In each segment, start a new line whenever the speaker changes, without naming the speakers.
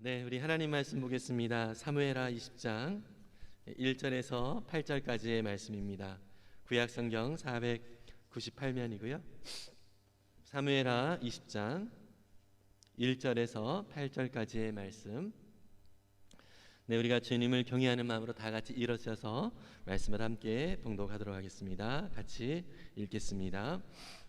네, 우리 하나님 말씀 보겠습니다. 사무엘하 20장 1절에서 8절까지의 말씀입니다. 구약 성경 498면이고요. 사무엘하 20장 1절에서 8절까지의 말씀. 네, 우리가 주님을 경외하는 마음으로 다 같이 일어서서 말씀을 함께 봉독하도록 하겠습니다. 같이 읽겠습니다.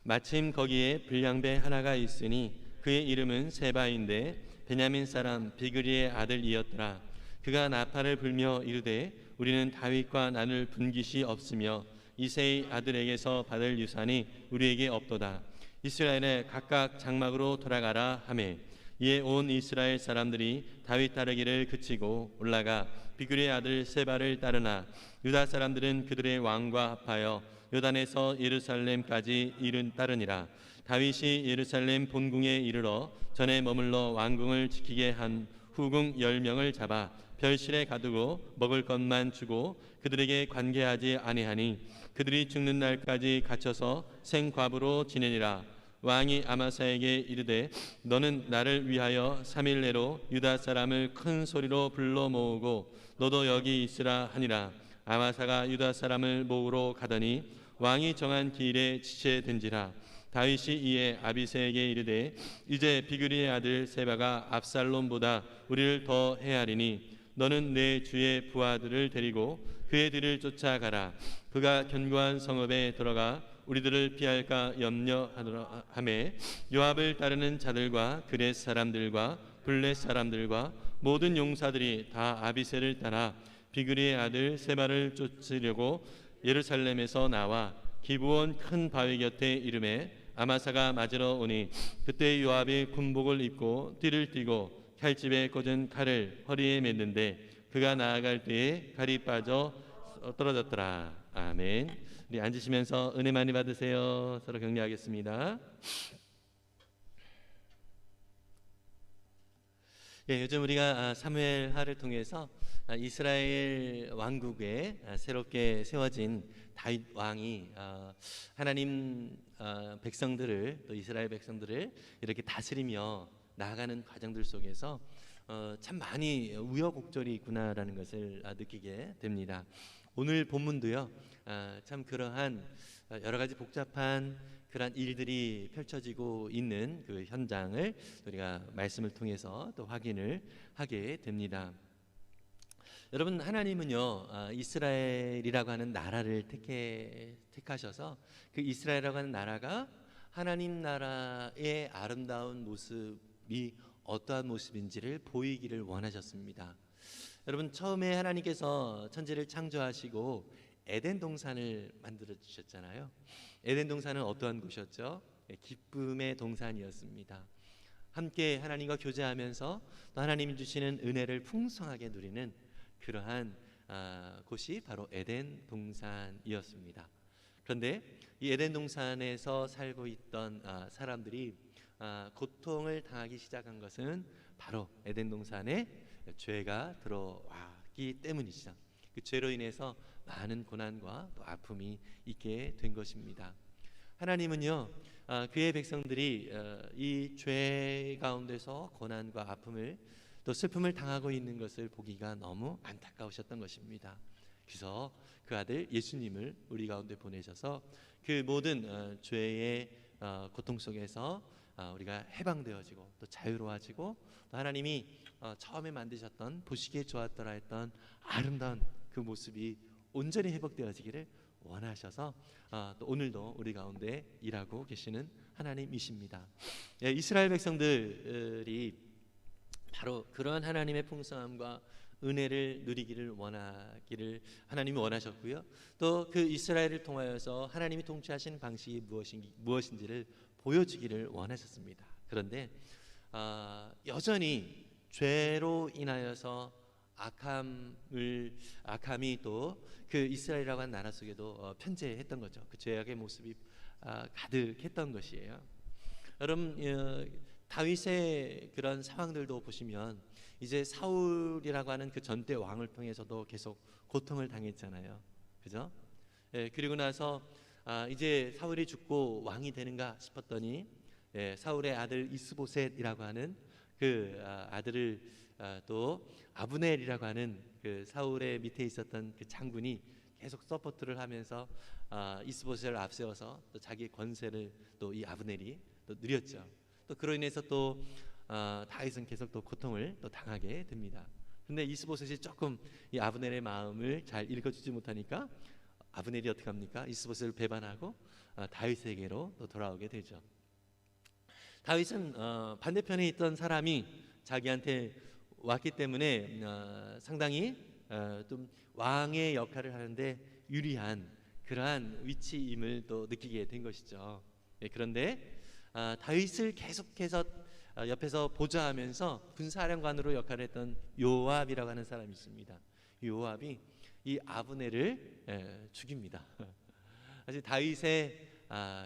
마침 거기에 불량배 하나가 있으니 그의 이름은 세바인데 베냐민 사람 비그리의 아들이었더라. 그가 나팔을 불며 이르되 우리는 다윗과 나눌 분깃이 없으며 이새의 아들에게서 받을 유산이 우리에게 없도다. 이스라엘에 각각 장막으로 돌아가라 하매 이에 온 이스라엘 사람들이 다윗 따르기를 그치고 올라가 비그리의 아들 세바를 따르나 유다 사람들은 그들의 왕과 합하여 요단에서 예루살렘까지 따르니라. 다윗이 예루살렘 본궁에 이르러 전에 머물러 왕궁을 지키게 한 후궁 10명을 잡아 별실에 가두고 먹을 것만 주고 그들에게 관계하지 아니하니 그들이 죽는 날까지 갇혀서 생과부로 지내니라. 왕이 아마사에게 이르되 너는 나를 위하여 3일 내로 유다 사람을 큰 소리로 불러 모으고 너도 여기 있으라 하니라. 아마사가 유다 사람을 모으러 가더니 왕이 정한 길에 지체된지라. 다윗이 이에 아비새에게 이르되 이제 비그리의 아들 세바가 압살롬보다 우리를 더 헤아리니 너는 내 주의 부하들을 데리고 그의 뒤를 쫓아가라. 그가 견고한 성읍에 들어가 우리들을 피할까 염려하매 요압을 따르는 자들과 그렛 사람들과 블렛 사람들과 모든 용사들이 다 아비새를 따라 비그리의 아들 세바를 쫓으려고 예루살렘에서 나와 기브온 큰 바위 곁에 이르매 아마사가 맞으러 오니 그때 요압이 군복을 입고 띠를 띠고 칼집에 꽂은 칼을 허리에 맸는데 그가 나아갈 때에 칼이 빠져 떨어졌더라. 아멘. 우리 앉으시면서 은혜 많이 받으세요. 서로 격려하겠습니다. 예, 요즘 우리가 사무엘하를 통해서 이스라엘 왕국에 새롭게 세워진 다윗 왕이 하나님 백성들을 또 이스라엘 백성들을 이렇게 다스리며 나아가는 과정들 속에서 참 많이 우여곡절이 있구나라는 것을 느끼게 됩니다. 오늘 본문도요, 참 그러한 여러 가지 복잡한 그러한 일들이 펼쳐지고 있는 그 현장을 우리가 말씀을 통해서 또 확인을 하게 됩니다. 여러분, 하나님은요 이스라엘이라고 하는 나라를 택하셔서 그 이스라엘이라고 하는 나라가 하나님 나라의 아름다운 모습이 어떠한 모습인지를 보이기를 원하셨습니다. 여러분, 처음에 하나님께서 천지를 창조하시고 에덴 동산을 만들어 주셨잖아요. 에덴 동산은 어떠한 곳이었죠? 기쁨의 동산이었습니다. 함께 하나님과 교제하면서 또 하나님이 주시는 은혜를 풍성하게 누리는 그러한 곳이 바로 에덴 동산이었습니다. 그런데 이 에덴 동산에서 살고 있던 사람들이 고통을 당하기 시작한 것은 바로 에덴 동산에 죄가 들어왔기 때문이죠. 그 죄로 인해서 많은 고난과 또 아픔이 있게 된 것입니다. 하나님은요 그의 백성들이 이 죄 가운데서 고난과 아픔을 또 슬픔을 당하고 있는 것을 보기가 너무 안타까우셨던 것입니다. 그래서 그 아들 예수님을 우리 가운데 보내셔서 그 모든 죄의 고통 속에서 우리가 해방되어지고 또 자유로워지고 또 하나님이 처음에 만드셨던 보시기에 좋았더라 했던 아름다운 그 모습이 온전히 회복되어지기를 원하셔서 또 오늘도 우리 가운데 일하고 계시는 하나님이십니다. 예, 이스라엘 백성들이 바로 그러한 하나님의 풍성함과 은혜를 누리기를 원하기를 하나님이 원하셨고요. 또 그 이스라엘을 통하여서 하나님이 통치하신 방식이 무엇인지를 보여주기를 원하셨습니다. 그런데 여전히 죄로 인하여서 악함이 또 그 이스라엘이라고 하는 나라 속에도 편재했던 거죠. 그 죄악의 모습이 가득했던 것이에요. 여러분, 다윗의 그런 상황들도 보시면 이제 사울이라고 하는 그 전대 왕을 통해서도 계속 고통을 당했잖아요. 그죠? 예, 그리고 나서 이제 사울이 죽고 왕이 되는가 싶었더니 사울의 아들 이스보셋이라고 하는 그 아들을 또 아브넬이라고 하는 그 사울의 밑에 있었던 그 장군이 계속 서포트를 하면서 이스보셋을 앞세워서 또 자기의 권세를 또 이 아브넬이 또 누렸죠. 또 그로 인해서 또 다윗은 계속 또 고통을 또 당하게 됩니다. 그런데 이스보셋이 조금 이 아브넬의 마음을 잘 읽어주지 못하니까 아브넬이 어떻게 합니까? 이스보셋을 배반하고 다윗에게로 또 돌아오게 되죠. 다윗은 반대편에 있던 사람이 자기한테 왔기 때문에 상당히 좀 왕의 역할을 하는데 유리한 그러한 위치임을 또 느끼게 된 것이죠. 그런데 다윗을 계속해서 옆에서 보좌하면서 군사령관으로 역할을 했던 요압이라고 하는 사람이 있습니다. 요압이 이 아브넬을 죽입니다. 사실 다윗의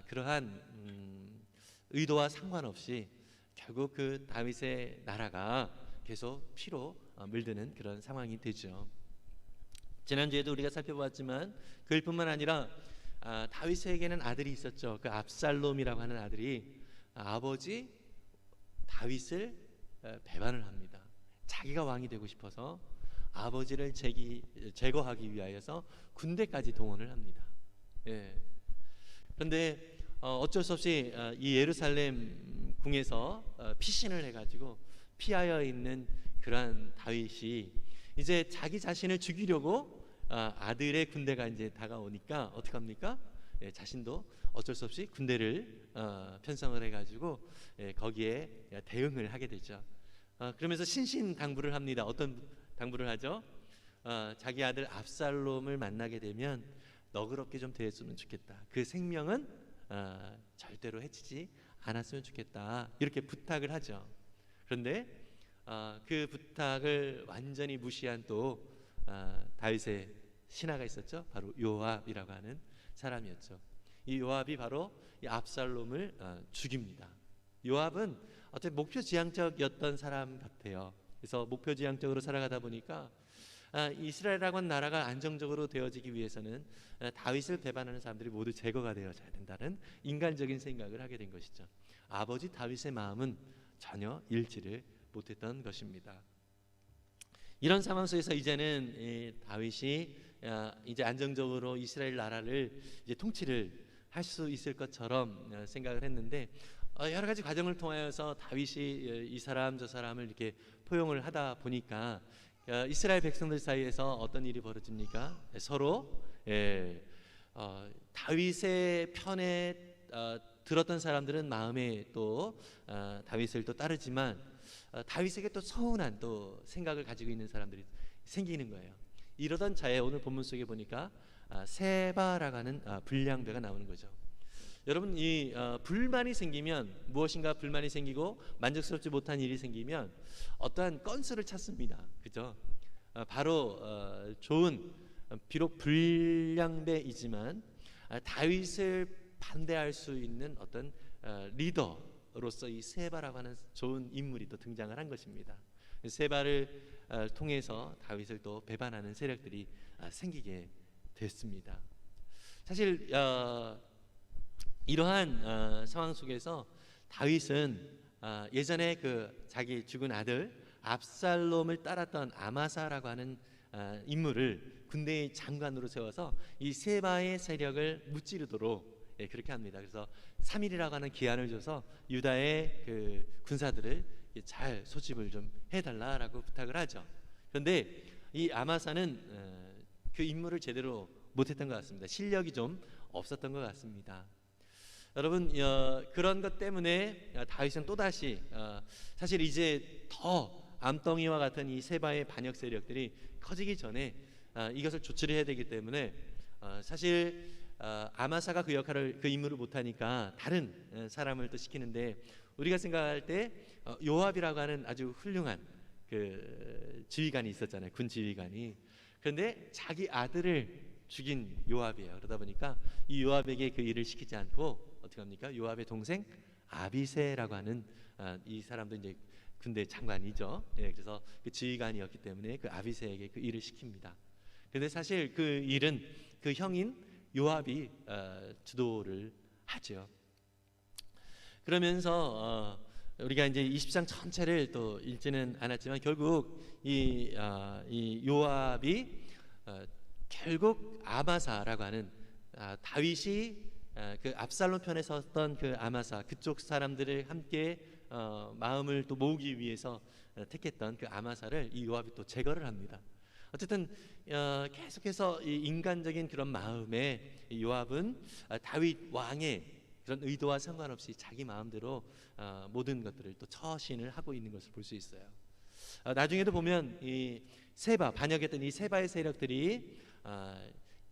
그러한 의도와 상관없이 결국 그 다윗의 나라가 계속 피로 물드는 그런 상황이 되죠. 지난주에도 우리가 살펴보았지만 그뿐만 아니라 다윗에게는 아들이 있었죠. 그 압살롬이라고 하는 아들이 아버지 다윗을 배반을 합니다. 자기가 왕이 되고 싶어서 아버지를 제거하기 위하여서 군대까지 동원을 합니다. 그런데 어쩔 수 없이 이 예루살렘 궁에서 피신을 해가지고 피하여 있는 그러한 다윗이 이제 자기 자신을 죽이려고 아들의 군대가 이제 다가오니까 어떻게 합니까? 자신도 어쩔 수 없이 군대를 편성을 해가지고 거기에 대응을 하게 되죠. 그러면서 신신당부를 합니다. 어떤 당부를 하죠? 자기 아들 압살롬을 만나게 되면 너그럽게 좀 대했으면 좋겠다. 그 생명은 절대로 해치지 않았으면 좋겠다. 이렇게 부탁을 하죠. 그런데 그 부탁을 완전히 무시한 또 다윗의 신하가 있었죠. 바로 요압이라고 하는 사람이었죠. 이 요압이 바로 이 압살롬을 죽입니다. 요압은 어떻게 목표지향적이었던 사람 같아요. 그래서 목표지향적으로 살아가다 보니까 이스라엘이라고 하는 나라가 안정적으로 되어지기 위해서는 다윗을 배반하는 사람들이 모두 제거가 되어져야 된다는 인간적인 생각을 하게 된 것이죠. 아버지 다윗의 마음은 전혀 일치를 못했던 것입니다. 이런 상황 속에서 이제는 다윗이 이제 안정적으로 이스라엘 나라를 이제 통치를 할 수 있을 것처럼 생각을 했는데 여러 가지 과정을 통하여서 다윗이 이 사람 저 사람을 이렇게 포용을 하다 보니까 이스라엘 백성들 사이에서 어떤 일이 벌어집니까? 서로 다윗의 편에 들었던 사람들은 마음에 또 다윗을 또 따르지만 다윗에게 또 서운한 또 생각을 가지고 있는 사람들이 생기는 거예요. 이러던 차에 오늘 본문 속에 보니까 세바라고 하는 불량배가 나오는 거죠. 여러분 이 불만이 생기면 무엇인가 불만이 생기고 만족스럽지 못한 일이 생기면 어떠한 건수를 찾습니다. 그죠? 바로 좋은 비록 불량배이지만 다윗을 반대할 수 있는 어떤 리더로서 이 세바라고 하는 좋은 인물이 또 등장을 한 것입니다. 세바를 통해서 다윗을 또 배반하는 세력들이 생기게 됐습니다. 사실 이러한 상황 속에서 다윗은 예전에 그 자기 죽은 아들 압살롬을 따랐던 아마사라고 하는 인물을 군대의 장관으로 세워서 이 세바의 세력을 무찌르도록 그렇게 합니다. 그래서 3일이라고 하는 기한을 줘서 유다의 그 군사들을 잘 소집을 좀 해달라라고 부탁을 하죠. 그런데 이 아마사는 그 임무를 제대로 못했던 것 같습니다. 실력이 좀 없었던 것 같습니다. 여러분 그런 것 때문에 다윗은 또다시 사실 이제 더 암덩이와 같은 이 세바의 반역 세력들이 커지기 전에 이것을 조치를 해야 되기 때문에 사실 아마사가 그 역할을 그 임무를 못하니까 다른 사람을 또 시키는데 우리가 생각할 때 요압이라고 하는 아주 훌륭한 그 지휘관이 있었잖아요. 군 지휘관이. 그런데 자기 아들을 죽인 요압이에요. 그러다 보니까 이 요압에게 그 일을 시키지 않고 어떻게 합니까? 요압의 동생 아비새라고 하는 이 사람도 이제 군대 장관이죠. 그래서 그 지휘관이었기 때문에 그 아비새에게 그 일을 시킵니다. 그런데 사실 그 일은 그 형인 요압이 주도를 하죠. 그러면서 우리가 이제 20장 전체를 또 읽지는 않았지만 결국 이 요압이 결국 아마사라고 하는 다윗이 그 압살롬 편에 섰던 그 아마사, 그쪽 사람들을 함께 마음을 또 모으기 위해서 택했던 그 아마사를 이 요압이 또 제거를 합니다. 어쨌든 계속해서 이 인간적인 그런 마음에 이 요압은 다윗 왕의 그런 의도와 상관없이 자기 마음대로 모든 것들을 또 처신을 하고 있는 것을 볼 수 있어요. 나중에도 보면 이 세바, 반역했던 이 세바의 세력들이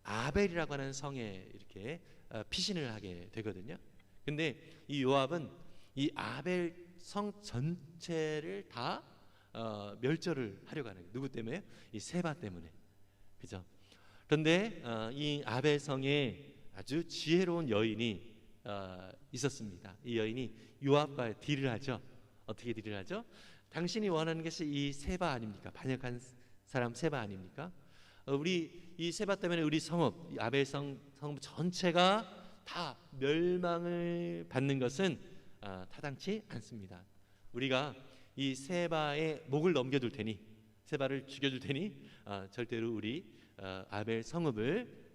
아벨이라고 하는 성에 이렇게 피신을 하게 되거든요. 근데 이 요압은 이 아벨 성 전체를 다 멸절을 하려고 하는 거예요. 누구 때문에? 이 세바 때문에. 그죠? 그런데 이 아벨 성에 아주 지혜로운 여인이 있었습니다. 이 여인이 요압과 딜을 하죠. 어떻게 딜을 하죠? 당신이 원하는 것이 이 세바 아닙니까? 반역한 사람 세바 아닙니까? 우리 이 세바 때문에 우리 성읍, 이 아벨 성읍 전체가 다 멸망을 받는 것은 타당치 않습니다. 우리가 이 세바의 목을 넘겨둘 테니, 세바를 죽여줄 테니 절대로 우리 아벨 성읍을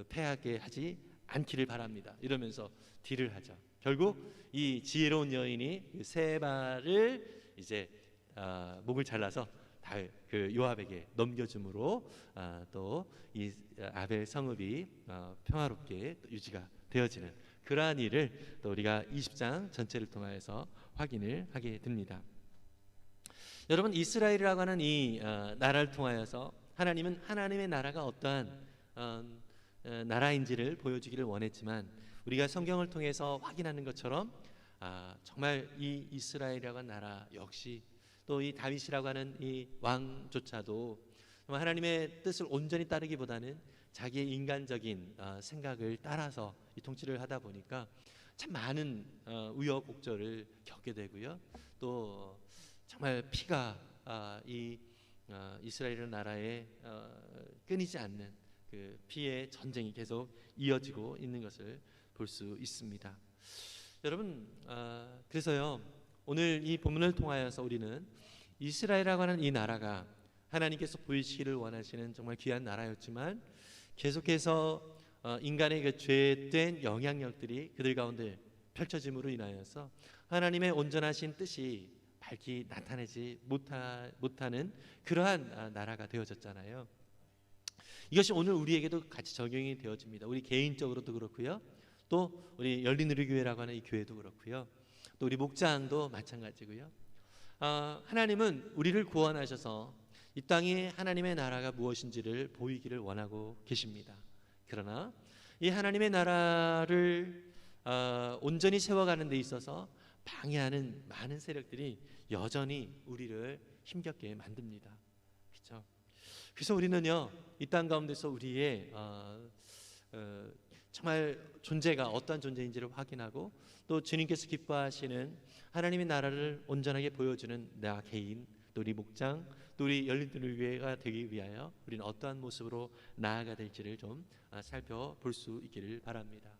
패하게 하지 않기를 바랍니다. 이러면서 딜을 하죠. 결국 이 지혜로운 여인이 세바를 이제 목을 잘라서 그 요압에게 넘겨줌으로 또 이 아벨 성읍이 평화롭게 유지가 되어지는 그러한 일을 또 우리가 20장 전체를 통하여서 확인을 하게 됩니다. 여러분, 이스라엘이라고 하는 이 나라를 통하여서 하나님은 하나님의 나라가 어떠한 나라인지를 보여주기를 원했지만 우리가 성경을 통해서 확인하는 것처럼 정말 이 이스라엘이라고 하는 나라 역시 또 이 다윗이라고 하는 이 왕조차도 하나님의 뜻을 온전히 따르기보다는 자기의 인간적인 생각을 따라서 이 통치를 하다 보니까 참 많은 우여곡절을 겪게 되고요. 또 정말 피가 이 이스라엘 나라에 끊이지 않는 그 피의 전쟁이 계속 이어지고 있는 것을 볼 수 있습니다. 여러분, 그래서요 오늘 이 본문을 통하여서 우리는 이스라엘이라고 하는 이 나라가 하나님께서 보이시기를 원하시는 정말 귀한 나라였지만 계속해서 인간의 그 죄된 영향력들이 그들 가운데 펼쳐짐으로 인하여서 하나님의 온전하신 뜻이 밝히 나타내지 못하는 그러한 나라가 되어졌잖아요. 이것이 오늘 우리에게도 같이 적용이 되어집니다. 우리 개인적으로도 그렇고요. 또 우리 열린우리교회라고 하는 이 교회도 그렇고요. 또 우리 목장도 마찬가지고요. 하나님은 우리를 구원하셔서 이 땅에 하나님의 나라가 무엇인지를 보이기를 원하고 계십니다. 그러나 이 하나님의 나라를 온전히 세워가는 데 있어서 방해하는 많은 세력들이 여전히 우리를 힘겹게 만듭니다. 그렇죠? 그래서 우리는요 이 땅 가운데서 우리의 정말 존재가 어떠한 존재인지를 확인하고 또 주님께서 기뻐하시는 하나님의 나라를 온전하게 보여주는 나 개인, 또 우리 목장, 또 우리 열린우리교회가 되기 위하여 우리는 어떠한 모습으로 나아가 될지를 좀 살펴볼 수 있기를 바랍니다.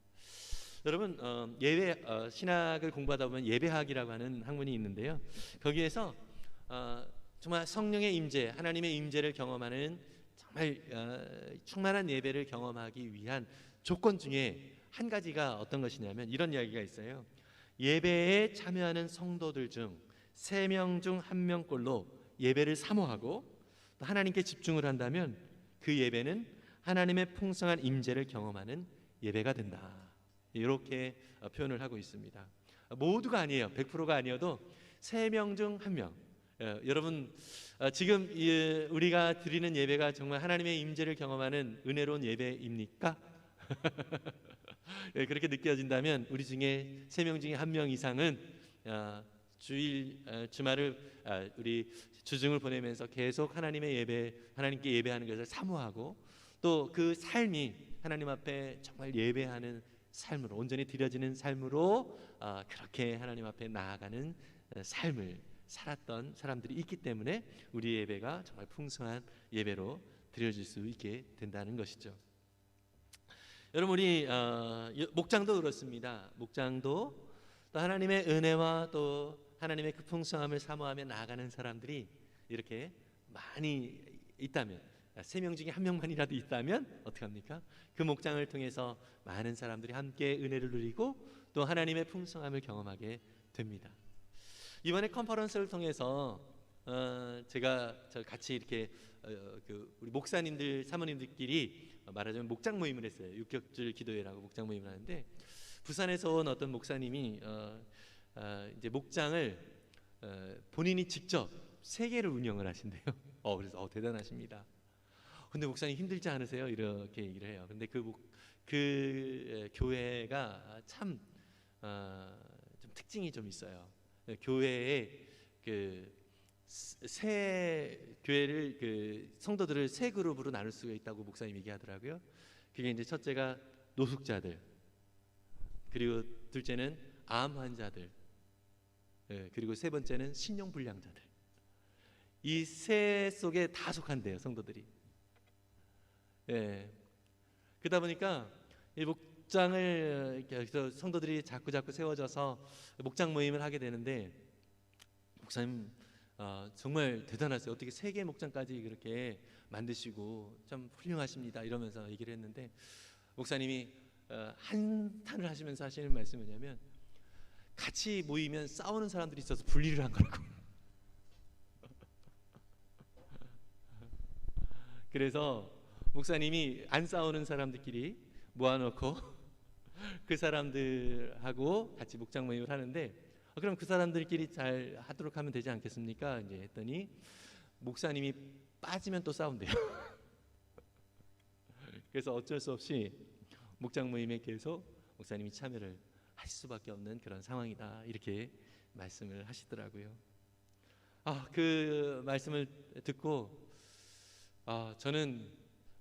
여러분, 예배 신학을 공부하다 보면 예배학이라고 하는 학문이 있는데요. 거기에서 정말 성령의 임재, 하나님의 임재를 경험하는 정말 충만한 예배를 경험하기 위한 조건 중에 한 가지가 어떤 것이냐면 이런 이야기가 있어요. 예배에 참여하는 성도들 중 3명 중 1명꼴로 예배를 사모하고 또 하나님께 집중을 한다면 그 예배는 하나님의 풍성한 임재를 경험하는 예배가 된다. 이렇게 표현을 하고 있습니다. 모두가 아니에요. 100%가 아니어도 3명 중 1명. 여러분, 지금 우리가 드리는 예배가 정말 하나님의 임재를 경험하는 은혜로운 예배입니까? 그렇게 느껴진다면 우리 중에 3명 중에 1명 이상은 주말을 우리 주중을 보내면서 계속 하나님의 예배, 하나님께 예배하는 것을 사모하고 또 그 삶이 하나님 앞에 정말 예배하는 삶으로 온전히 드려지는 삶으로 그렇게 하나님 앞에 나아가는 삶을 살았던 사람들이 있기 때문에 우리 예배가 정말 풍성한 예배로 드려질 수 있게 된다는 것이죠. 여러분, 우리 목장도 그렇습니다. 목장도 또 하나님의 은혜와 또 하나님의 그 풍성함을 사모하며 나아가는 사람들이 이렇게 많이 있다면, 3명 중에 1명만이라도 있다면 어떻게 합니까? 그 목장을 통해서 많은 사람들이 함께 은혜를 누리고 또 하나님의 풍성함을 경험하게 됩니다. 이번에 컨퍼런스를 통해서 제가 같이 이렇게 우리 목사님들 사모님들끼리 말하자면 목장 모임을 했어요. 육격줄 기도회라고 목장 모임을 하는데, 부산에서 온 어떤 목사님이 이제 목장을 본인이 직접 3개를 운영을 하신대요. 그래서 대단하십니다. 근데 목사님 힘들지 않으세요? 이렇게 얘기를 해요. 근데 그 교회가 참 좀 특징이 좀 있어요. 교회에 교회를 성도들을 3그룹으로 나눌 수가 있다고 목사님 얘기하더라고요. 그게 이제 첫째가 노숙자들, 그리고 둘째는 암 환자들, 그리고 3번째는 신용불량자들. 이 3 속에 다 속한대요, 성도들이. 그러다 보니까 이 목장을 그래서 성도들이 자꾸 세워져서 목장 모임을 하게 되는데, 목사님 정말 대단하세요. 어떻게 3개 목장까지 그렇게 만드시고 참 훌륭하십니다. 이러면서 얘기를 했는데, 목사님이 한탄을 하시면서 하시는 말씀이 뭐냐면, 같이 모이면 싸우는 사람들이 있어서 분리를 한 거라고. 그래서 목사님이 안 싸우는 사람들끼리 모아놓고 그 사람들하고 같이 목장 모임을 하는데, 그럼 그 사람들끼리 잘 하도록 하면 되지 않겠습니까? 이제 했더니 목사님이 빠지면 또 싸운대요. 그래서 어쩔 수 없이 목장 모임에 계속 목사님이 참여를 하실 수밖에 없는 그런 상황이다, 이렇게 말씀을 하시더라고요. 그 말씀을 듣고 저는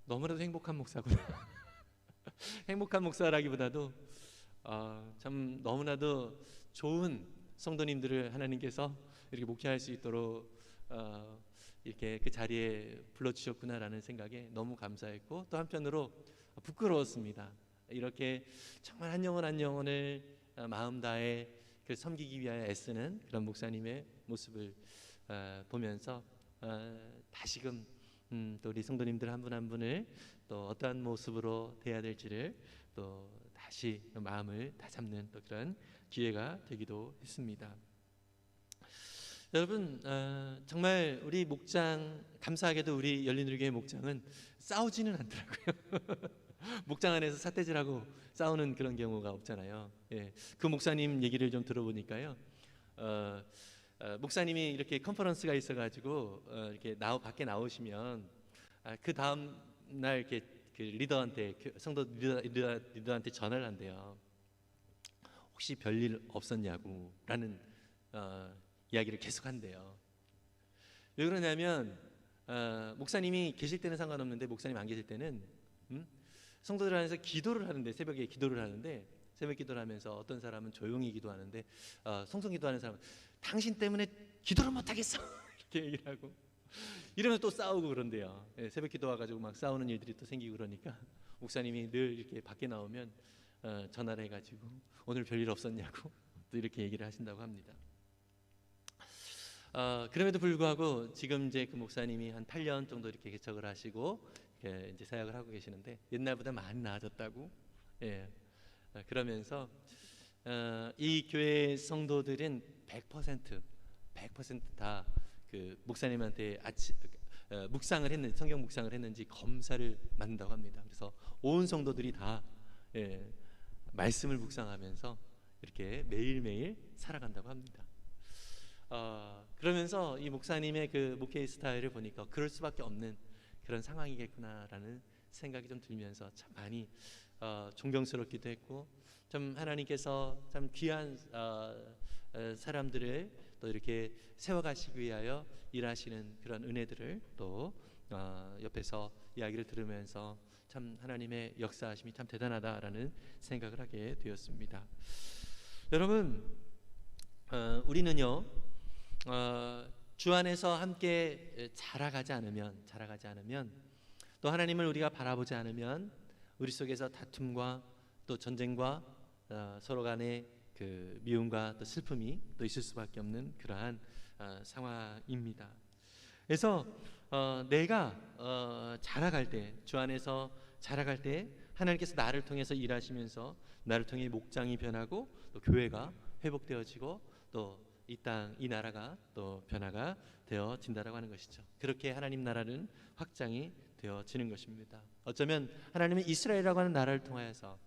너무나도 행복한 목사구나. 행복한 목사라기보다도 참 너무나도 좋은 성도님들을 하나님께서 이렇게 목회할 수 있도록 이렇게 그 자리에 불러주셨구나라는 생각에 너무 감사했고, 또 한편으로 부끄러웠습니다. 이렇게 정말 한 영혼 한 영혼을 마음 다해 섬기기 위하여 애쓰는 그런 목사님의 모습을 보면서 다시금 또 우리 성도님들 한 분 한 분을 또 어떠한 모습으로 대해야 될지를 또 다시 마음을 다잡는 또 그런 기회가 되기도 했습니다. 여러분, 정말 우리 목장, 감사하게도 우리 열린우리교회 목장은 싸우지는 않더라고요. 목장 안에서 삿대질하고 싸우는 그런 경우가 없잖아요. 그 목사님 얘기를 좀 들어보니까요, 목사님이 이렇게 컨퍼런스가 있어가지고 이렇게 밖에 나오시면 그 다음 날 이렇게 그 리더한테, 성도 리더한테 전화를 한대요. 혹시 별일 없었냐고라는 이야기를 계속 한대요. 왜 그러냐면 목사님이 계실 때는 상관없는데, 목사님 안 계실 때는 성도들 안에서 기도를 하는데, 새벽에 기도를 하는데, 새벽 기도를 하면서 어떤 사람은 조용히 기도하는데, 성성 기도하는 사람은 당신 때문에 기도를 못 하겠어 이렇게 얘기를 하고, 이러면 또 싸우고 그런대요. 새벽 기도 와가지고 막 싸우는 일들이 또 생기고 그러니까 목사님이 늘 이렇게 밖에 나오면 전화를 해가지고 오늘 별일 없었냐고 또 이렇게 얘기를 하신다고 합니다. 그럼에도 불구하고 지금 이제 그 목사님이 한 8년 정도 이렇게 개척을 하시고 이제 사역을 하고 계시는데, 옛날보다 많이 나아졌다고. 그러면서 이 교회 성도들은 100% 다 그 목사님한테 묵상을 했는지, 성경 묵상을 했는지 검사를 받는다고 합니다. 그래서 온 성도들이 다 말씀을 묵상하면서 이렇게 매일매일 살아간다고 합니다. 그러면서 이 목사님의 그 목회 스타일을 보니까 그럴 수밖에 없는 그런 상황이겠구나라는 생각이 좀 들면서 참 많이 존경스럽기도 했고, 참 하나님께서 참 귀한 사람들을 또 이렇게 세워가시기 위하여 일하시는 그런 은혜들을 또 옆에서 이야기를 들으면서 참 하나님의 역사하심이 참 대단하다라는 생각을 하게 되었습니다. 여러분, 우리는요 주 안에서 함께 자라가지 않으면 또 하나님을 우리가 바라보지 않으면 우리 속에서 다툼과 또 전쟁과 서로 간의 그 미움과 또 슬픔이 또 있을 수밖에 없는 그러한 상황입니다. 그래서 내가 자라갈 때, 주 안에서 자라갈 때 하나님께서 나를 통해서 일하시면서 나를 통해 목장이 변하고 또 교회가 회복되어지고 또 이 땅, 이 나라가 또 변화가 되어진다라고 하는 것이죠. 그렇게 하나님 나라는 확장이 되어지는 것입니다. 어쩌면 하나님은 이스라엘이라고 하는 나라를 통하여서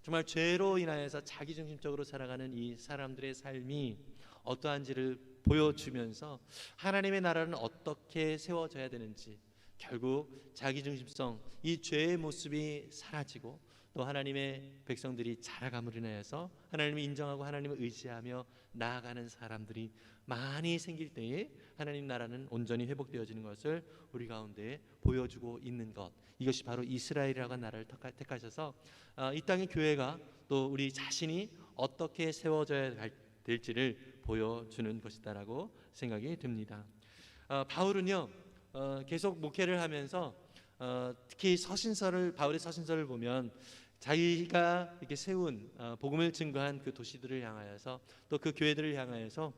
정말 죄로 인하여서 자기중심적으로 살아가는 이 사람들의 삶이 어떠한지를 보여주면서 하나님의 나라는 어떻게 세워져야 되는지, 결국 자기중심성, 이 죄의 모습이 사라지고 또 하나님의 백성들이 자라감으로 인하여서 하나님을 인정하고 하나님을 의지하며 나아가는 사람들이 많이 생길 때에 하나님 나라는 온전히 회복되어지는 것을 우리 가운데 보여주고 있는 것, 이것이 바로 이스라엘이라고 하는 나라를 택하셔서 이 땅의 교회가 또 우리 자신이 어떻게 세워져야 될지를 보여주는 것이다라고 생각이 듭니다. 바울은요 계속 목회를 하면서 특히 바울의 서신서를 보면 자기가 이렇게 세운 복음을 증거한 그 도시들을 향하여서 또 그 교회들을 향하여서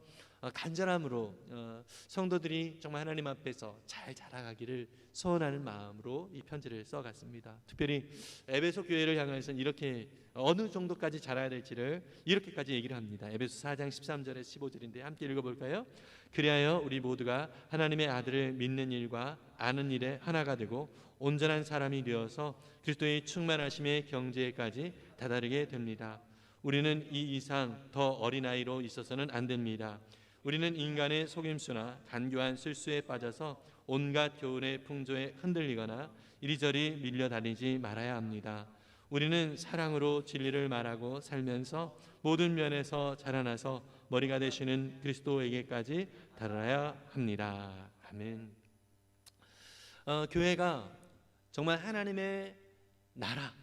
간절함으로 성도들이 정말 하나님 앞에서 잘 자라가기를 소원하는 마음으로 이 편지를 써갔습니다. 특별히 에베소 교회를 향해서는 이렇게 어느 정도까지 자라야 될지를 이렇게까지 얘기를 합니다. 에베소 4장 13절에서 15절인데 함께 읽어볼까요? 그리하여 우리 모두가 하나님의 아들을 믿는 일과 아는 일에 하나가 되고 온전한 사람이 되어서 그리스도의 충만하심의 경지에까지 다다르게 됩니다. 우리는 이 이상 더 어린아이로 있어서는 안 됩니다. 우리는 인간의 속임수나 간교한 술수에 빠져서 온갖 교훈의 풍조에 흔들리거나 이리저리 밀려다니지 말아야 합니다. 우리는 사랑으로 진리를 말하고 살면서 모든 면에서 자라나서 머리가 되시는 그리스도에게까지 달아야 합니다. 아멘. 교회가 정말 하나님의 나라,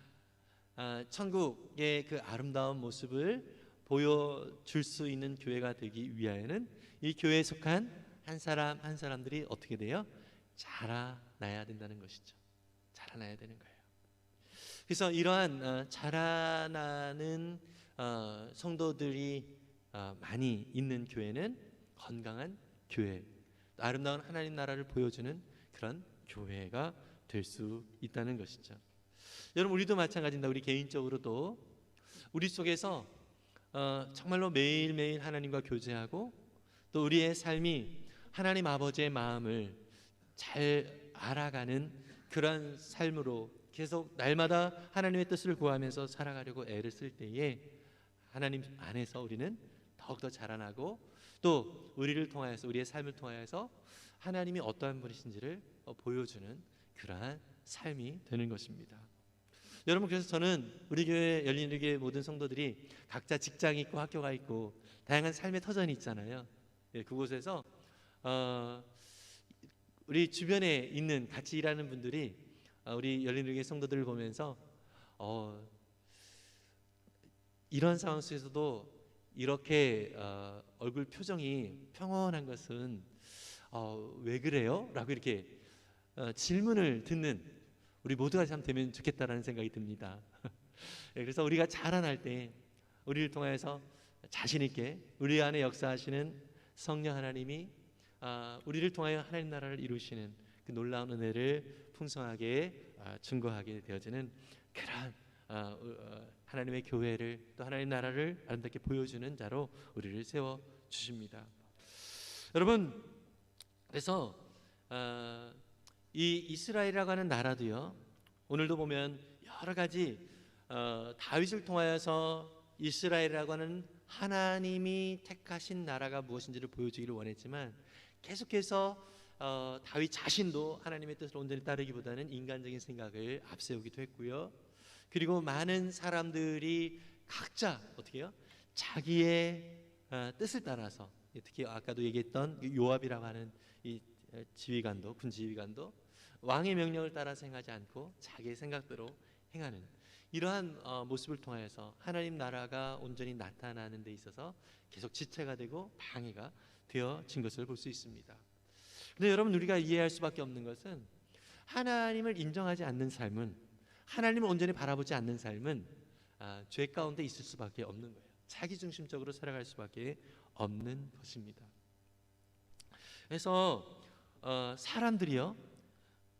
천국의 그 아름다운 모습을 보여줄 수 있는 교회가 되기 위하여는 이 교회에 속한 한 사람 한 사람들이 어떻게 돼요? 자라나야 된다는 것이죠. 자라나야 되는 거예요. 그래서 이러한 자라나는 성도들이 많이 있는 교회는 건강한 교회, 아름다운 하나님 나라를 보여주는 그런 교회가 될 수 있다는 것이죠. 여러분, 우리도 마찬가지입니다. 우리 개인적으로도 우리 속에서 정말로 매일매일 하나님과 교제하고 또 우리의 삶이 하나님 아버지의 마음을 잘 알아가는 그런 삶으로 계속 날마다 하나님의 뜻을 구하면서 살아가려고 애를 쓸 때에 하나님 안에서 우리는 더욱더 자라나고 또 우리를 통하여서, 우리의 삶을 통하여서 하나님이 어떠한 분이신지를 보여주는 그러한 삶이 되는 것입니다. 여러분, 그래서 저는 우리 교회 열린우리교회 모든 성도들이 각자 직장이 있고 학교가 있고 다양한 삶의 터전이 있잖아요. 그곳에서 우리 주변에 있는 같이 일하는 분들이 우리 열린우리교회 성도들을 보면서 이런 상황 속에서도 이렇게 얼굴 표정이 평온한 것은 왜 그래요? 라고 이렇게 질문을 듣는 우리 모두가 참 되면 좋겠다라는 생각이 듭니다. 그래서 우리가 자라날 때 우리를 통해서 자신 있게 우리 안에 역사하시는 성령 하나님이 우리를 통하여 하나님 나라를 이루시는 그 놀라운 은혜를 풍성하게 증거하게 되어지는 그런 하나님의 교회를, 또 하나님 나라를 아름답게 보여주는 자로 우리를 세워 주십니다. 여러분, 그래서 이 이스라엘이라고 하는 나라도요, 오늘도 보면 여러 가지 다윗을 통하여서 이스라엘이라고 하는 하나님이 택하신 나라가 무엇인지를 보여주기를 원했지만 계속해서 다윗 자신도 하나님의 뜻을 온전히 따르기보다는 인간적인 생각을 앞세우기도 했고요. 그리고 많은 사람들이 각자 어떻게 해요? 자기의 뜻을 따라서, 특히 아까도 얘기했던 요압이라고 하는 이 지휘관도, 군지휘관도 왕의 명령을 따라서 행하지 않고 자기의 생각대로 행하는 이러한 모습을 통하여서 하나님 나라가 온전히 나타나는 데 있어서 계속 지체가 되고 방해가 되어진 것을 볼 수 있습니다. 그런데 여러분, 우리가 이해할 수밖에 없는 것은 하나님을 인정하지 않는 삶은, 하나님을 온전히 바라보지 않는 삶은 죄 가운데 있을 수밖에 없는 거예요. 자기중심적으로 살아갈 수밖에 없는 것입니다. 그래서 사람들이요,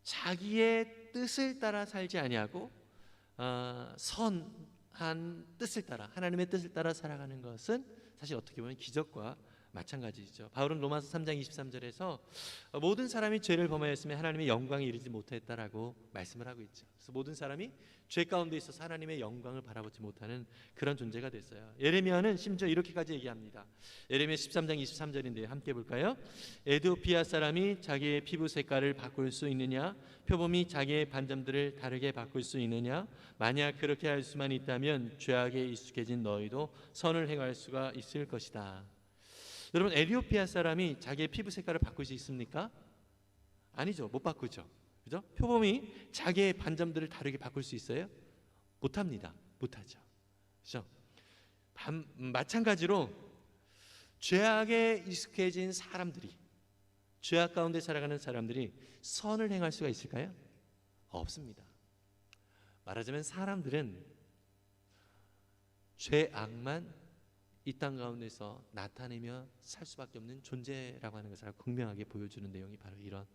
자기의 뜻을 따라 살지 아니하고 선한 뜻을 따라, 하나님의 뜻을 따라 살아가는 것은 사실 어떻게 보면 기적과 마찬가지죠. 바울은 로마서 3장 23절에서 모든 사람이 죄를 범하였으면 하나님의 영광에 이르지 못했다라고 말씀을 하고 있죠. 그래서 모든 사람이 죄 가운데 있어서 하나님의 영광을 바라보지 못하는 그런 존재가 됐어요. 예레미야는 심지어 이렇게까지 얘기합니다. 예레미야 13장 23절인데요. 함께 볼까요? 에드오피아 사람이 자기의 피부 색깔을 바꿀 수 있느냐? 표범이 자기의 반점들을 다르게 바꿀 수 있느냐? 만약 그렇게 할 수만 있다면 죄악에 익숙해진 너희도 선을 행할 수가 있을 것이다. 여러분, 에티오피아 사람이 자기의 피부 색깔을 바꿀 수 있습니까? 아니죠. 못 바꾸죠. 그죠? 표범이 자기의 반점들을 다르게 바꿀 수 있어요? 못합니다. 못하죠. 그죠? 마찬가지로 죄악에 익숙해진 사람들이, 죄악 가운데 살아가는 사람들이 선을 행할 수가 있을까요? 없습니다. 말하자면 사람들은 죄악만 이 땅 가운데서 나타내며 살 수밖에 없는 존재라고 하는 것을 분명하게 보여주는 내용이 바로 이런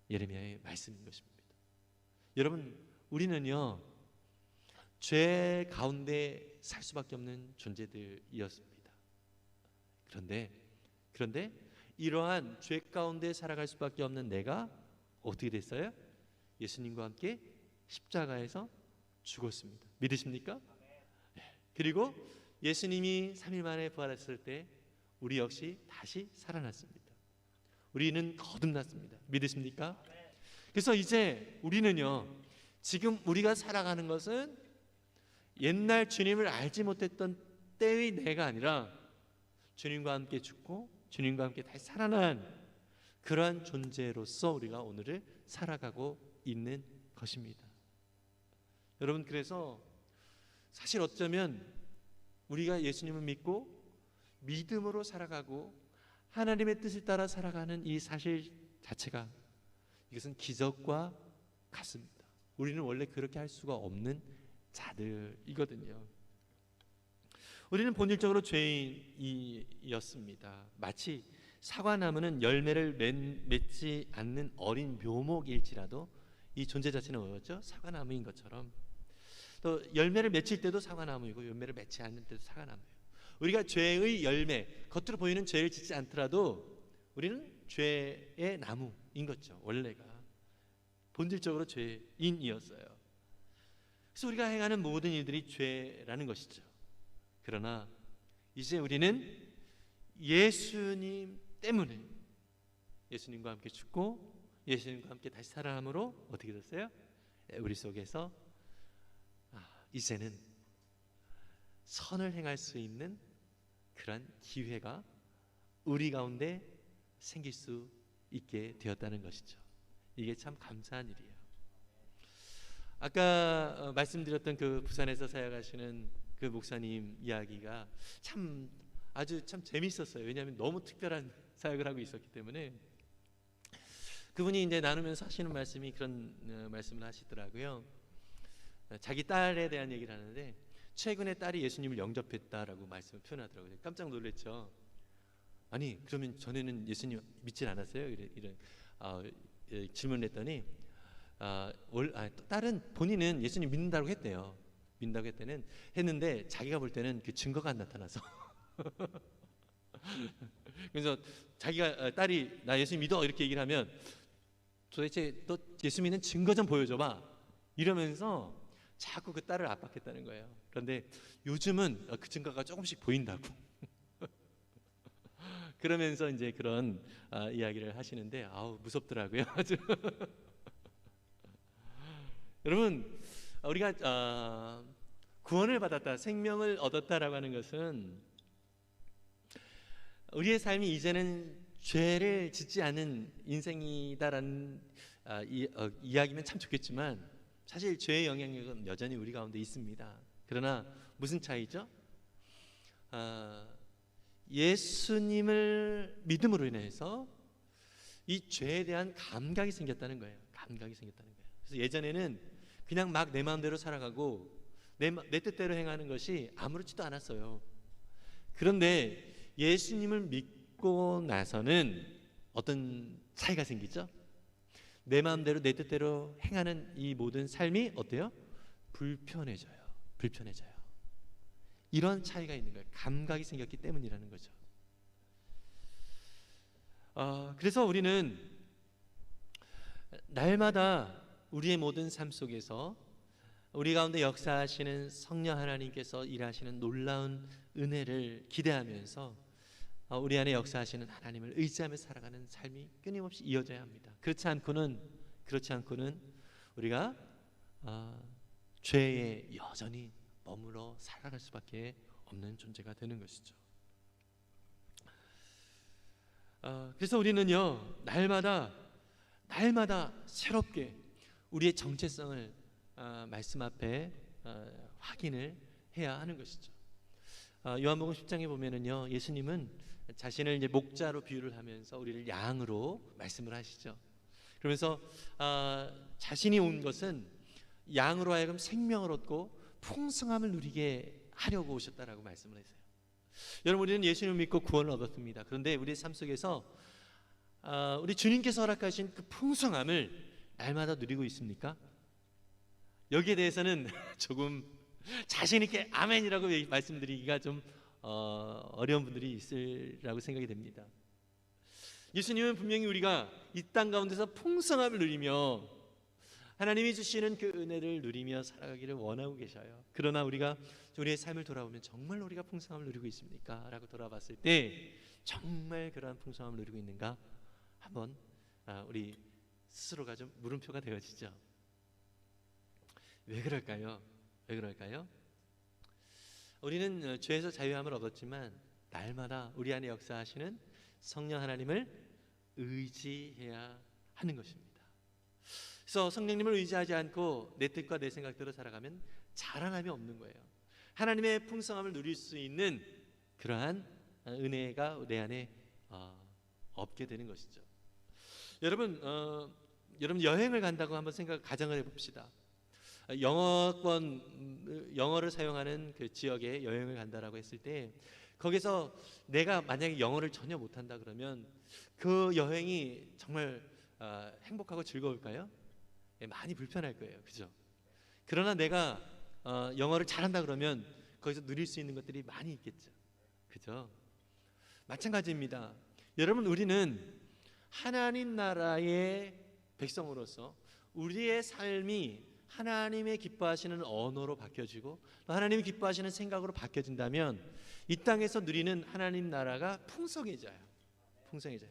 예레미야의 말씀인 것입니다. 여러분, 우리는요, 죄 가운데 살 수밖에 없는 존재들이었습니다. 그런데 이러한 죄 가운데 살아갈 수밖에 없는 내가 어떻게 됐어요? 예수님과 함께 십자가에서 죽었습니다. 믿으십니까? 그리고 예수님이 3일 만에 부활했을 때 우리 역시 다시 살아났습니다. 우리는 거듭났습니다. 믿으십니까? 그래서 이제 우리는요, 지금 우리가 살아가는 것은 옛날 주님을 알지 못했던 때의 내가 아니라 주님과 함께 죽고 주님과 함께 다시 살아난 그러한 존재로서 우리가 오늘을 살아가고 있는 것입니다. 여러분, 그래서 사실 어쩌면 우리가 예수님을 믿고 믿음으로 살아가고 하나님의 뜻을 따라 살아가는 이 사실 자체가, 이것은 기적과 같습니다. 우리는 원래 그렇게 할 수가 없는 자들이거든요. 우리는 본질적으로 죄인이었습니다. 마치 사과나무는 열매를 맺지 않는 어린 묘목일지라도 이 존재 자체는 뭐였죠? 사과나무인 것처럼, 또 열매를 맺힐 때도 사과나무이고 열매를 맺지 않을 때도 사과나무예요. 우리가 죄의 열매, 겉으로 보이는 죄를 짓지 않더라도 우리는 죄의 나무인 거죠. 원래가 본질적으로 죄인이었어요. 그래서 우리가 행하는 모든 일들이 죄라는 것이죠. 그러나 이제 우리는 예수님 때문에, 예수님과 함께 죽고 예수님과 함께 다시 살아남으로 어떻게 됐어요? 우리 속에서 이제는 선을 행할 수 있는 그런 기회가 우리 가운데 생길 수 있게 되었다는 것이죠. 이게 참 감사한 일이에요. 아까 말씀드렸던 그 부산에서 사역하시는 그 목사님 이야기가 아주 재밌었어요. 왜냐하면 너무 특별한 사역을 하고 있었기 때문에. 그분이 이제 나누면서 하시는 말씀이 그런 말씀을 하시더라고요. 자기 딸에 대한 얘기를 하는데 최근에 딸이 예수님을 영접했다라고 말씀을 표현하더라고요. 깜짝 놀랐죠. 아니, 그러면 전에는 예수님 믿질 않았어요? 이런 질문을 했더니 딸은 본인은 예수님 믿는다고 했대요. 믿는다고 했는데 자기가 볼 때는 그 증거가 안 나타나서 그래서 자기가 딸이 나 예수님 믿어 이렇게 얘기를 하면 도대체 너 예수 믿는 증거 좀 보여줘봐 이러면서 자꾸 그 딸을 압박했다는 거예요. 그런데 요즘은 그 증거가 조금씩 보인다고 그러면서 이제 그런 이야기를 하시는데 무섭더라고요. 아주 여러분, 우리가 구원을 받았다, 생명을 얻었다라고 하는 것은 우리의 삶이 이제는 죄를 짓지 않는 인생이다라는 이야기면 참 좋겠지만 사실 죄의 영향력은 여전히 우리 가운데 있습니다. 그러나 무슨 차이죠? 예수님을 믿음으로 인해서 이 죄에 대한 감각이 생겼다는 거예요. 그래서 예전에는 그냥 막 내 마음대로 살아가고 내 뜻대로 행하는 것이 아무렇지도 않았어요. 그런데 예수님을 믿고 나서는 어떤 차이가 생기죠? 내 마음대로 내 뜻대로 행하는 이 모든 삶이 어때요? 불편해져요. 불편해져요. 이런 차이가 있는 거예요. 감각이 생겼기 때문이라는 거죠. 그래서 우리는 날마다 우리의 모든 삶 속에서 우리 가운데 역사하시는 성령 하나님께서 일하시는 놀라운 은혜를 기대하면서 우리 안에 역사하시는 하나님을 의지하며 살아가는 삶이 끊임없이 이어져야 합니다. 그렇지 않고는 우리가 죄에 여전히 머물러 살아갈 수밖에 없는 존재가 되는 것이죠. 그래서 우리는요, 날마다 새롭게 우리의 정체성을 말씀 앞에 확인을 해야 하는 것이죠. 요한복음 10장에 보면은요, 예수님은 자신을 이제 목자로 비유를 하면서 우리를 양으로 말씀을 하시죠. 그러면서 자신이 온 것은 양으로 하여금 생명을 얻고 풍성함을 누리게 하려고 오셨다라고 말씀을 했어요. 여러분, 우리는 예수님을 믿고 구원을 얻었습니다. 그런데 우리의 삶 속에서 우리 주님께서 허락하신 그 풍성함을 날마다 누리고 있습니까? 여기에 대해서는 조금 자신 있게 아멘이라고 말씀드리기가 좀 어려운 분들이 있으라고 생각이 됩니다. 예수님은 분명히 우리가 이 땅 가운데서 풍성함을 누리며 하나님이 주시는 그 은혜를 누리며 살아가기를 원하고 계셔요. 그러나 우리가 우리의 삶을 돌아보면 정말 우리가 풍성함을 누리고 있습니까? 라고 돌아봤을 때 정말 그러한 풍성함을 누리고 있는가? 한번 우리 스스로가 좀 물음표가 되어지죠. 왜 그럴까요? 우리는 죄에서 자유함을 얻었지만 날마다 우리 안에 역사하시는 성령 하나님을 의지해야 하는 것입니다. 그래서 성령님을 의지하지 않고 내 뜻과 내 생각대로 살아가면 자랑함이 없는 거예요. 하나님의 풍성함을 누릴 수 있는 그러한 은혜가 내 안에 없게 되는 것이죠. 여러분 여행을 간다고 한번 가정을 해봅시다. 영어를 사용하는 그 지역에 여행을 간다라고 했을 때 거기서 내가 만약에 영어를 전혀 못한다 그러면 그 여행이 정말 행복하고 즐거울까요? 많이 불편할 거예요. 그죠? 그러나 내가 영어를 잘한다 그러면 거기서 누릴 수 있는 것들이 많이 있겠죠. 그죠? 마찬가지입니다. 여러분, 우리는 하나님 나라의 백성으로서 우리의 삶이 하나님의 기뻐하시는 언어로 바뀌어지고 또 하나님이 기뻐하시는 생각으로 바뀌어진다면 이 땅에서 누리는 하나님 나라가 풍성해져요.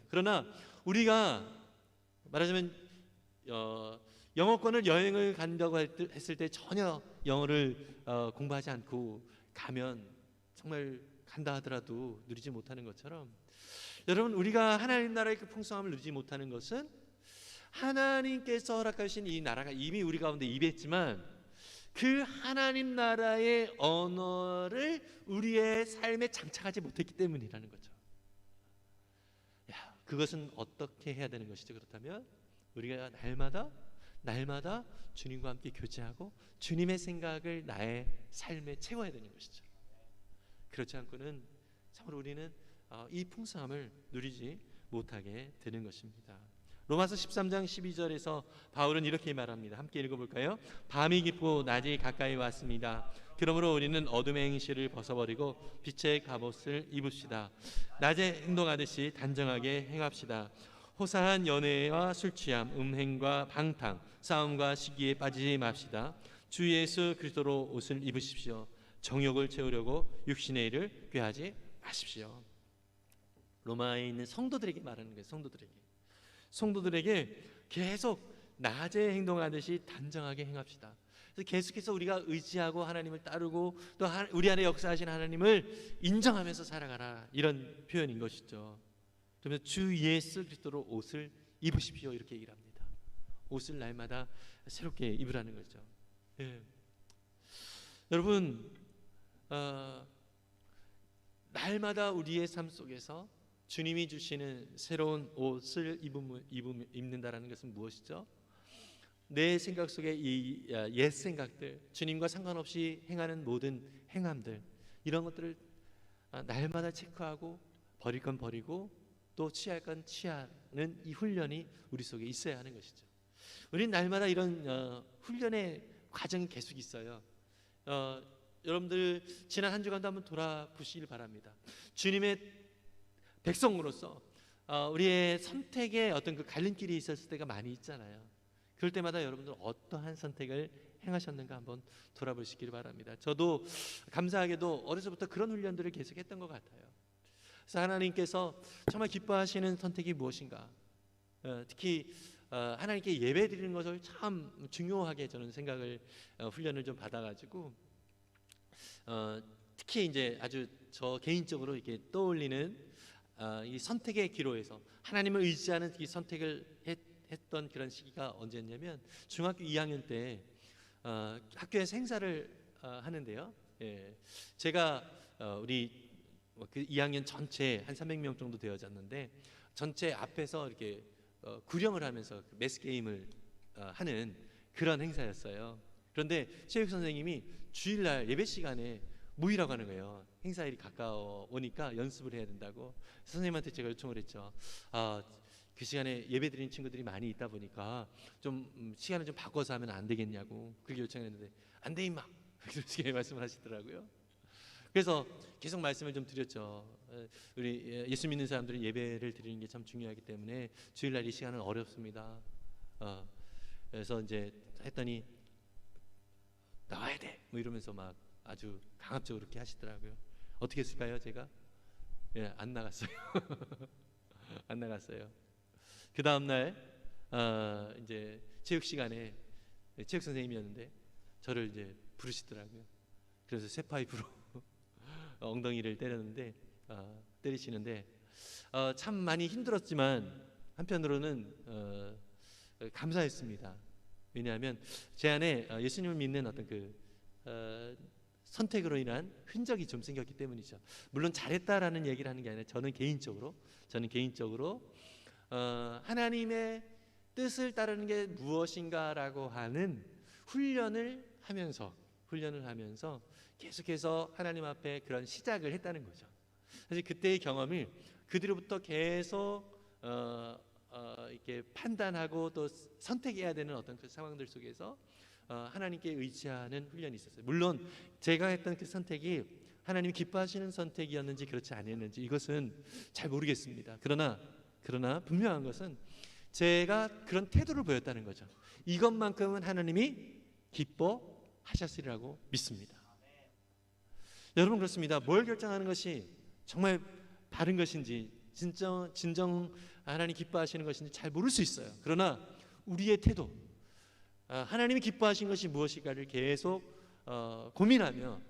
그러나 우리가 말하자면 영어권을 여행을 간다고 했을 때 전혀 영어를 공부하지 않고 가면 정말 간다 하더라도 누리지 못하는 것처럼 여러분, 우리가 하나님 나라의 그 풍성함을 누리지 못하는 것은 하나님께서 허락하신 이 나라가 이미 우리 가운데 임했지만 그 하나님 나라의 언어를 우리의 삶에 장착하지 못했기 때문이라는 거죠. 그것은 어떻게 해야 되는 것이죠? 그렇다면 우리가 날마다 주님과 함께 교제하고 주님의 생각을 나의 삶에 채워야 되는 것이죠. 그렇지 않고는 참으로 우리는 이 풍성함을 누리지 못하게 되는 것입니다. 로마서 13장 12절에서 바울은 이렇게 말합니다. 함께 읽어볼까요? 밤이 깊고 낮이 가까이 왔습니다. 그러므로 우리는 어둠의 행실을 벗어버리고 빛의 갑옷을 입읍시다. 낮에 행동하듯이 단정하게 행합시다. 호사한 연애와 술취함, 음행과 방탕, 싸움과 시기에 빠지지 맙시다. 주 예수 그리스도로 옷을 입으십시오. 정욕을 채우려고 육신의 일을 꾀하지 마십시오. 로마에 있는 성도들에게 말하는 거예요. 성도들에게 계속 낮에 행동하듯이 단정하게 행합시다. 그래서 계속해서 우리가 의지하고 하나님을 따르고 또 우리 안에 역사하신 하나님을 인정하면서 살아가라, 이런 표현인 것이죠. 그러면서 주 예수 그리스도로 옷을 입으십시오, 이렇게 얘기를 합니다. 옷을 날마다 새롭게 입으라는 거죠. 여러분, 날마다 우리의 삶 속에서 주님이 주시는 새로운 옷을 입는다라는 것은 무엇이죠? 내 생각 속에 이 옛 생각들, 주님과 상관없이 행하는 모든 행함들, 이런 것들을 날마다 체크하고 버릴 건 버리고 또 취할 건 취하는 이 훈련이 우리 속에 있어야 하는 것이죠. 우리는 날마다 이런 훈련의 과정이 계속 있어요. 여러분들 지난 한 주간도 한번 돌아보시길 바랍니다. 주님의 백성으로서 우리의 선택에 어떤 그 갈림길이 있었을 때가 많이 있잖아요. 그럴 때마다 여러분들 어떠한 선택을 행하셨는가 한번 돌아보시기를 바랍니다. 저도 감사하게도 어려서부터 그런 훈련들을 계속했던 것 같아요. 그래서 하나님께서 정말 기뻐하시는 선택이 무엇인가, 특히 하나님께 예배 드리는 것을 참 중요하게 저는 생각을 훈련을 좀 받아가지고 특히 이제 아주 저 개인적으로 이렇게 떠올리는 이 선택의 기로에서 하나님을 의지하는 이 선택을 했던 그런 시기가 언제였냐면 중학교 2학년 때 학교에서 행사를 하는데요. 제가 우리 그 2학년 전체 한 300명 정도 되어졌는데 전체 앞에서 이렇게 구령을 하면서 매스 게임을 하는 그런 행사였어요. 그런데 체육 선생님이 주일날 예배 시간에 모이라고 하는 거예요. 행사일이 가까워 오니까 연습을 해야 된다고. 선생님한테 제가 요청을 했죠. 그 시간에 예배 드리는 친구들이 많이 있다 보니까 좀 시간을 좀 바꿔서 하면 안 되겠냐고 그렇게 요청했는데 안 돼 임마 그렇게 말씀을 하시더라고요. 그래서 계속 말씀을 좀 드렸죠. 우리 예수 믿는 사람들은 예배를 드리는 게 참 중요하기 때문에 주일날 이 시간은 어렵습니다. 그래서 이제 했더니 나와야 돼 뭐 이러면서 막 아주 강압적으로 그렇게 하시더라고요. 어떻게 했을까요? 제가 안 나갔어요. 안 나갔어요. 그 다음 날 이제 체육 시간에 체육 선생님이었는데 저를 이제 부르시더라고요. 그래서 쇠파이프로 엉덩이를 때렸는데 때리시는데 참 많이 힘들었지만 한편으로는 감사했습니다. 왜냐하면 제 안에 예수님을 믿는 어떤 그 선택으로 인한 흔적이 좀 생겼기 때문이죠. 물론 잘했다라는 얘기를 하는 게 아니라 저는 개인적으로 하나님의 뜻을 따르는 게 무엇인가라고 하는 훈련을 하면서 계속해서 하나님 앞에 그런 시작을 했다는 거죠. 사실 그때의 경험을 그 뒤로부터 계속 이렇게 판단하고 또 선택해야 되는 어떤 그 상황들 속에서 하나님께 의지하는 훈련이 있었어요. 물론 제가 했던 그 선택이 하나님이 기뻐하시는 선택이었는지 그렇지 않았는지 이것은 잘 모르겠습니다. 그러나 분명한 것은 제가 그런 태도를 보였다는 거죠. 이것만큼은 하나님이 기뻐하셨으리라고 믿습니다. 여러분 그렇습니다. 뭘 결정하는 것이 정말 바른 것인지 진정 하나님 기뻐하시는 것인지 잘 모를 수 있어요. 그러나 우리의 태도, 하나님이 기뻐하신 것이 무엇인가를 계속 고민하며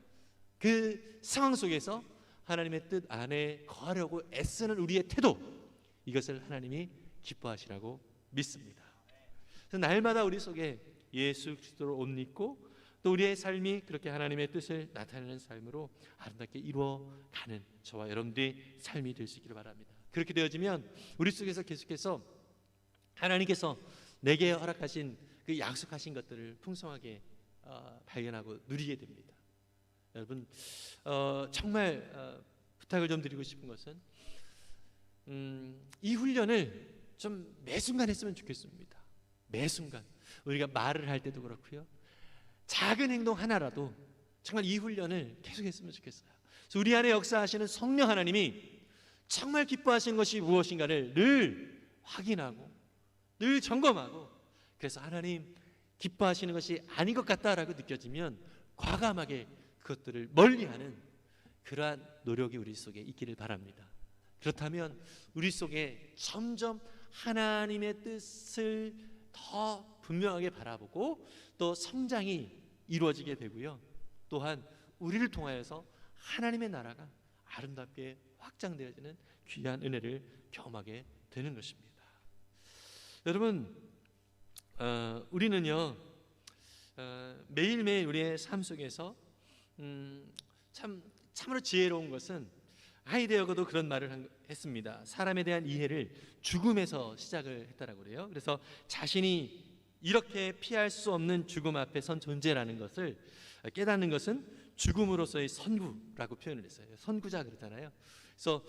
그 상황 속에서 하나님의 뜻 안에 거하려고 애쓰는 우리의 태도, 이것을 하나님이 기뻐하시라고 믿습니다. 그래서 날마다 우리 속에 예수 그리스도를 옷 입고 또 우리의 삶이 그렇게 하나님의 뜻을 나타내는 삶으로 아름답게 이루어가는 저와 여러분들의 삶이 될 수 있기를 바랍니다. 그렇게 되어지면 우리 속에서 계속해서 하나님께서 내게 허락하신 그 약속하신 것들을 풍성하게 발견하고 누리게 됩니다. 여러분 정말 부탁을 좀 드리고 싶은 것은 이 훈련을 좀 매순간 했으면 좋겠습니다. 매순간 우리가 말을 할 때도 그렇고요. 작은 행동 하나라도 정말 이 훈련을 계속했으면 좋겠어요. 그래서 우리 안에 역사하시는 성령 하나님이 정말 기뻐하신 것이 무엇인가를 늘 확인하고 늘 점검하고, 그래서 하나님 기뻐하시는 것이 아닌 것 같다라고 느껴지면 과감하게 그것들을 멀리하는 그러한 노력이 우리 속에 있기를 바랍니다. 그렇다면 우리 속에 점점 하나님의 뜻을 더 분명하게 바라보고 또 성장이 이루어지게 되고요. 또한 우리를 통하여서 하나님의 나라가 아름답게 확장되어지는 귀한 은혜를 경험하게 되는 것입니다. 여러분 우리는요 매일매일 우리의 삶 속에서 참으로 지혜로운 것은 하이데거도 그런 말을 했습니다. 사람에 대한 이해를 죽음에서 시작을 했다라고 그래요. 그래서 자신이 이렇게 피할 수 없는 죽음 앞에 선 존재라는 것을 깨닫는 것은 죽음으로서의 선구라고 표현을 했어요. 선구자 그러잖아요. 그래서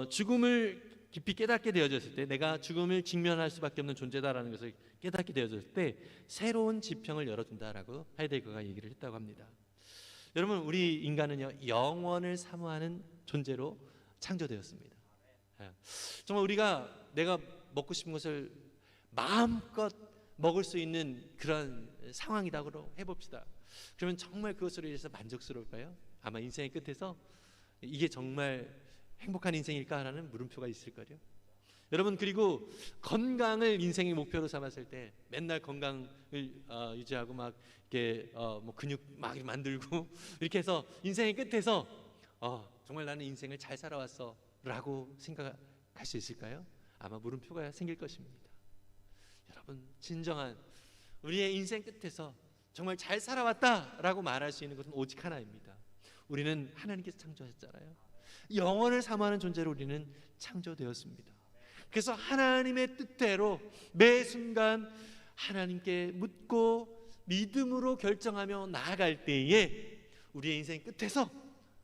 죽음을 깊이 깨닫게 되어졌을 때, 내가 죽음을 직면할 수밖에 없는 존재다라는 것을 깨닫게 되어졌을 때 새로운 지평을 열어준다라고 하이데거가 얘기를 했다고 합니다. 여러분, 우리 인간은요, 영원을 사모하는 존재로 창조되었습니다. 정말 우리가 내가 먹고 싶은 것을 마음껏 먹을 수 있는 그런 상황이라고 해봅시다. 그러면 정말 그것으로 인해서 만족스러울까요? 아마 인생의 끝에서 이게 정말 행복한 인생일까라는 물음표가 있을 거죠. 여러분, 그리고 건강을 인생의 목표로 삼았을 때 맨날 건강을 유지하고 막 이렇게 뭐 근육 막 만들고 이렇게 해서 인생의 끝에서 정말 나는 인생을 잘 살아왔어라고 생각할 수 있을까요? 아마 물음표가 생길 것입니다. 여러분, 진정한 우리의 인생 끝에서 정말 잘 살아왔다라고 말할 수 있는 것은 오직 하나입니다. 우리는 하나님께서 창조하셨잖아요. 영원을 사모하는 존재로 우리는 창조되었습니다. 그래서 하나님의 뜻대로 매 순간 하나님께 묻고 믿음으로 결정하며 나아갈 때에 우리의 인생 끝에서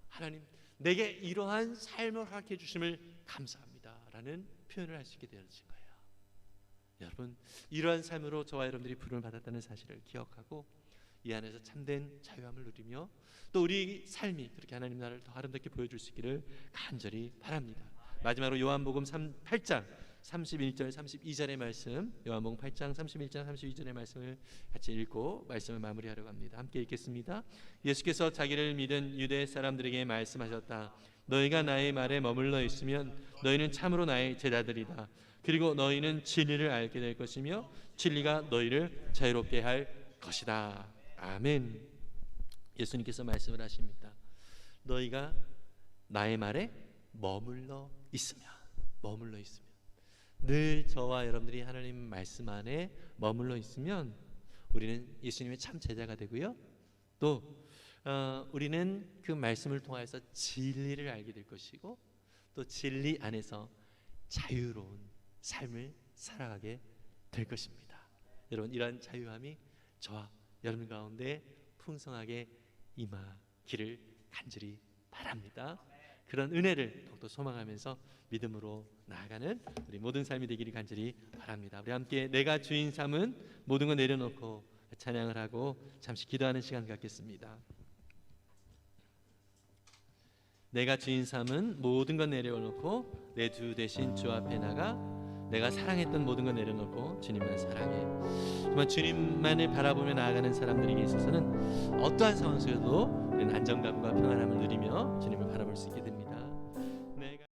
하나님, 내게 이러한 삶을 허락해 주심을 감사합니다 라는 표현을 할 수 있게 되어진 거예요. 여러분, 이러한 삶으로 저와 여러분들이 부름을 받았다는 사실을 기억하고 이 안에서 참된 자유함을 누리며 또 우리 삶이 그렇게 하나님 나라를 더 아름답게 보여줄 수 있기를 간절히 바랍니다. 마지막으로 요한복음 8장 31절 32절의 말씀, 요한복음 8장 31절 32절의 말씀을 같이 읽고 말씀을 마무리하려고 합니다. 함께 읽겠습니다. 예수께서 자기를 믿은 유대 사람들에게 말씀하셨다. 너희가 나의 말에 머물러 있으면 너희는 참으로 나의 제자들이다. 그리고 너희는 진리를 알게 될 것이며 진리가 너희를 자유롭게 할 것이다. 아멘. 예수님께서 말씀을 하십니다. 너희가 나의 말에 머물러 있으면 늘 저와 여러분들이 하나님 말씀 안에 머물러 있으면 우리는 예수님의 참 제자가 되고요. 또 우리는 그 말씀을 통하여서 진리를 알게 될 것이고 또 진리 안에서 자유로운 삶을 살아가게 될 것입니다. 여러분, 이러한 자유함이 저와 여러분 가운데 풍성하게 임하기를 간절히 바랍니다. 그런 은혜를 더욱더 소망하면서 믿음으로 나아가는 우리 모든 삶이 되기를 간절히 바랍니다. 우리 함께 내가 주인 삼은 모든 걸 내려놓고 찬양을 하고 잠시 기도하는 시간 갖겠습니다. 내가 주인 삼은 모든 것 내려놓고 내 주 대신 주 앞에 나가 내가 사랑했던 모든 것 내려놓고 주님만 사랑해. 정말 주님만을 바라보며 나아가는 사람들에게 있어서는 어떠한 상황 속에서도 우리는 안정감과 평안함을 누리며 주님을 바라볼 수 있게 됩니다.